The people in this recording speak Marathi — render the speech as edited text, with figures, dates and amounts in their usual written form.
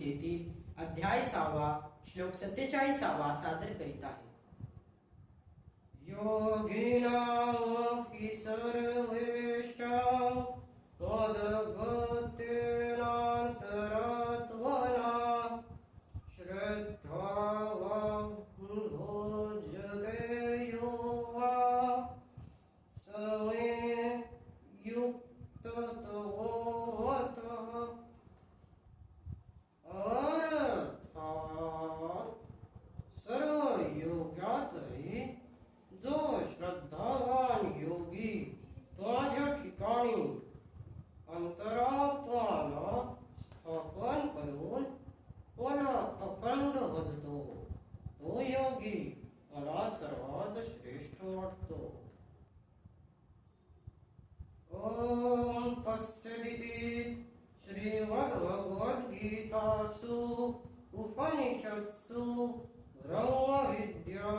गीतेतील अध्याय 6 श्लोक 47 सादर करीत आहे. योगिनामपि सर्वेषां मद्भक्तेनान्तरात्मना श्रद्धावान् भोजते यो वा स मे युक्ततमो मतः. अर्थात सर्व योग्यातही जो श्रद्धावान योगी माझ्या ठिकाणी अंतरात्माला स्थापन करून मला अखंड भजतो तो योगी मला सर्वात श्रेष्ठ वाटतो. ओम तत्सदिति श्रीमद्भगवद्गीतासु उपनिषत्सु ब्रह्मविद्यायां